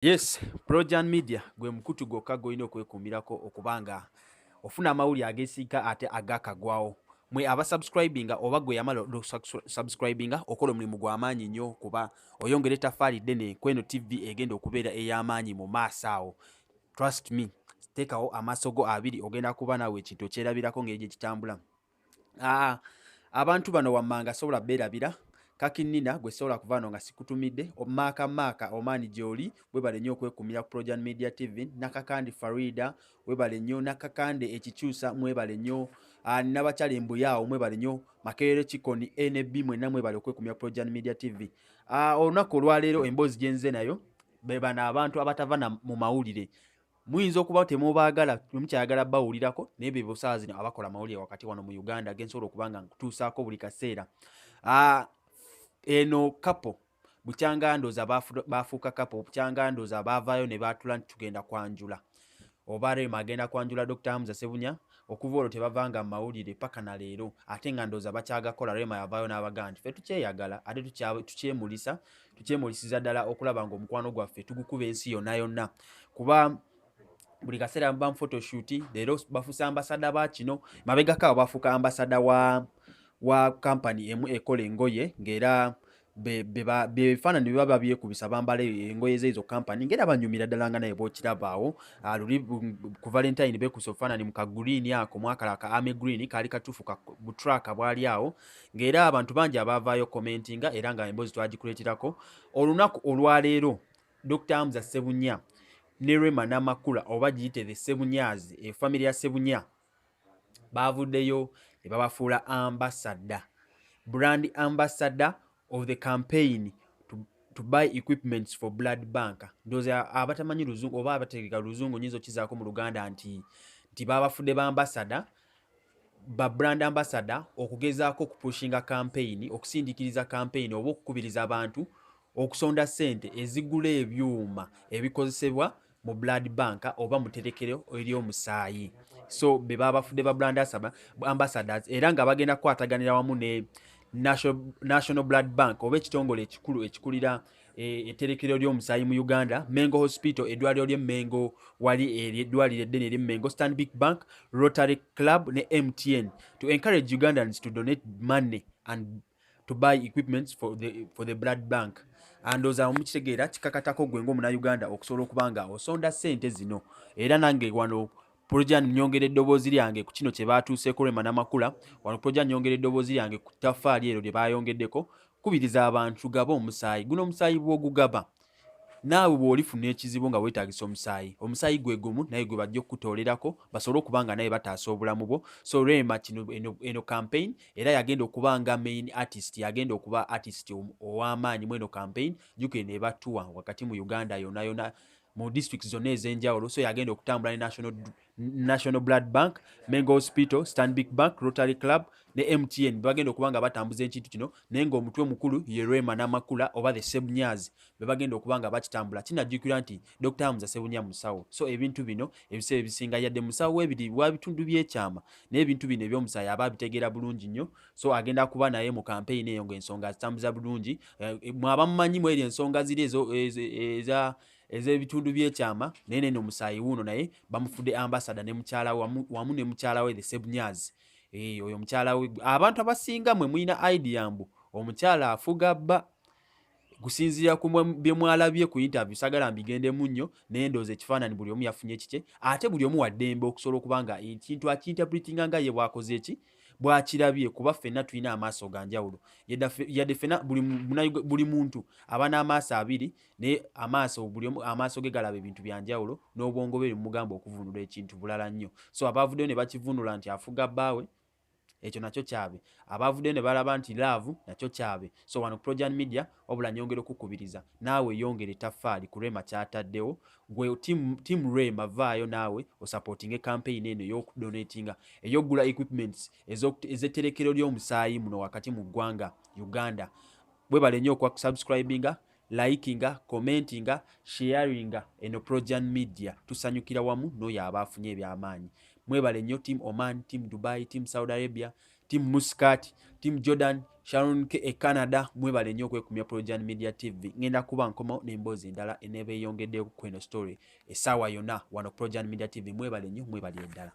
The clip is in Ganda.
Yes, Projan Media gwe mukutu gwokka gwolina okwekuumirako okubanga ofuna amawulire ageesiika ate agakagwawo. Mwe abasubscribinga oba gwe yamala subscribinga okola omulimu gw'amaanyi nnyo kuba oyongera ettaffaali ddene kweno TV egenda okubeera ey'amaanyi mu maaso awo. Trust me, teekawo amaaso go abiri ogenda kuba naawe ekintu okyerabirako ngeri gye kitambula. Abantu bano wammanga sobola beerabira kakinina gwe sobola kuvaano nga sikutumidde maaka omaani gy'oli webale nnyo okwekuumira ku Projan Media TV. Nakakandi Farida webale nnyo, Nakakande ekikyusa mwebale nnyo, Nabakyala Embuyaawo mwebale nnyo, Makerere Kikoni NB mwenna mwebale okwekuumira ku Projan Media TV. Olunaku olwaleero emboozi gye nze nayo be bano abantu abatava mu mawulire. Muyinza okuba temubaagala mukyayagala bawulirako naye be busaawa zino abakola amawulire wakati wano mu Uganda gensobola okuba nga nkutuusaako buli kaseera. Eno kapo bukyanga ndooza baafuuka kapo bukyanga ndooza baavaayo ne baatula nti tugenda kwanjula oba Rema agenda kwanjula Dr Hamza Ssebunya okuva olwo tebavanga mu mawulire paka na leero ate nga ndooza bakyagakola. Rema yavaayo n'abagaa nti ffe tukyeyagala ate tukyemulisiza ddala okulaba ng'omukwano gwaffe tugukuba ensi yonna yonna kuba buli kaseera muba mu photoshoot. Leero bafuuse ambasada ba kino, mabegako abo bafuuka ambasada wa kampani emu ekola engoye ng'era bebifaananyi baba byekubisa bambala engoye z'ezo kampani ng'era banyumira ddala nga naye bw'okirabaawo. Luli ku Valentine beekusa obufaananyi mu kaguliini ako mwakala ka ame green kaali katuufu butraka bwali awo ng'era abantu bangi abaavaayo commentinga era nga emboozi twagikuleeterako. Olunaku olwaleero Dr Hamza Ssebunya ne Rema n'amakula oba giyite the Ssebunyaazi family ya Ssebunya baavuddeyo ne babafuula ambassador, brand ambassador of the campaign to buy equipments for blood bank. Ndowooza abatamanyi luzungu oba abategeka luzungu nyinza okizaako mu Luganda nti babafudde ba ambassador ba brand ambassador okugezaako okupushinga campaign, okusindikiriza campaign oba okukubiriza abantu okusonda ssente ezigula ebyuma ebikozesebwa mu blood bank oba mu terekero ery'omusaayi. So be babafudde ba brand ambassadors era nga bagenda kukwataganira wamu ne National Blood Bank oba ekitongole ekikulu ekikulira etterekero ly'omusaayi mu Uganda, Mengo Hospital, eddwaliro ly'e Mengo wali eddwaliro eddene ery'e Mengo, Stanbic Bank, Rotary Club ne MTN to encourage Ugandans to donate money and to buy equipments for the blood bank. Andooza mukitegeera kikakatako gwe ng'omunnauganda okusobola okuba nga osonda ssente zino. Era nange wano Projan nnyongera eddoboozi lyange ku kino kye baatuuseeko Rema n'amakula. Wano Projan nnyongera eddoboozi lyange ku ttaffaali ero lye bayongeddeko kubiriza abantu gaba omusaayi. Guno omusaayi bw'ogugaba naawe bw'olifuna ekizibu nga weetaagisa omusaayi gwe gumu naye gwe bajja okukutoolerako basobole okuba nga naye bataasa obulamu bwo. So Rema eno campaign era yagenda okuba nga main artist, yagenda okuba artist ow'amaanyi mu eno campaign. Jjukire ne batuwa wakati mu Uganda yonna yonna mu district zonna ez'enjawulo. So yagenda okutambula ne National Blood Bank, Mengo Hospital, Stanbic Bank, Rotary Club ne MTN bagenda okuba nga batambuza ekintu kino naye ng'omutwe mukulu ye Rema n'amakula oba the Ssebunyaazi be bagenda okuba nga bakitambula. Kinajjukira nti Dr Hamza Ssebunya musawo, so ebintu bino ebiseera ebisinga yadde musawo w'ebiri wa bitundu by'ekyama naye ebintu bino eby'omusaayi aba abitegeera bulungi nnyo. So agenda kuba naye mu campaign eyo ng'ensonga azitambuza bulungi. Mwabamumanyi mu eri ensonga ziri ez'ebitundu by'ekyama naye neno omusaayi wuuno naye bamufudde ambassador ne mukyala wamu ne mukyala we the Ssebunyaazi. Oyo mukyala we abantu abasinga mwe muyina idea mbu omukyala afuga bba kusinziira ku bye mwalabye ku interview sagala mbigendemu nnyo naye ndooza ekifaananyi buli omu yafunye kikye ate buli omu waddembe okusobola okuba nga ekintu akinterpretinga nga ye bwakoze eki bwakirabye kuba ffenna tulina amaaso ga njawulo. Yadde ffenna buli muntu aba n'amaaso abiri naye buli omu amaaso ge galaba ebintu bya njawulo n'obwongo bwe mugamba okuvunula ekintu bulala nnyo. So abaavuddeyo ne bakivunula nti afuga bbaawe ekyo nakyo kyabe, abaavuddeyo ne balaba nti laavu nakyo kyabe. So wano Projan Media wabula nyongera okukubiriza naawe yongera ettaffaali ku Rema kyataddewo gwe team Rema vaayo naawe osupportinga campaign eno ey'okudonatinga ey'okugula equipments ez'etterekero ly'omusaayi muno wakati mu ggwanga Uganda. Bwebale nnyo okwa subscribinga, likinga, commentinga, sharinga eno Projan Media. Tusanyukira wamu n'oyo abaafunye ebyamaanyi. Mwebale nnyo team Oman, team Dubai, team Saudi Arabia, Team Muscat, Team Jordan, Sharon K e Canada, mwebale nnyo okwekumya Projan Media TV. Ngenda kuba nkomawo n'emboozi endala eneeba eyongeddeyo ku eno story essaawa yonna wano Projan Media TV. Mwebale nnyo, mwebale eddala.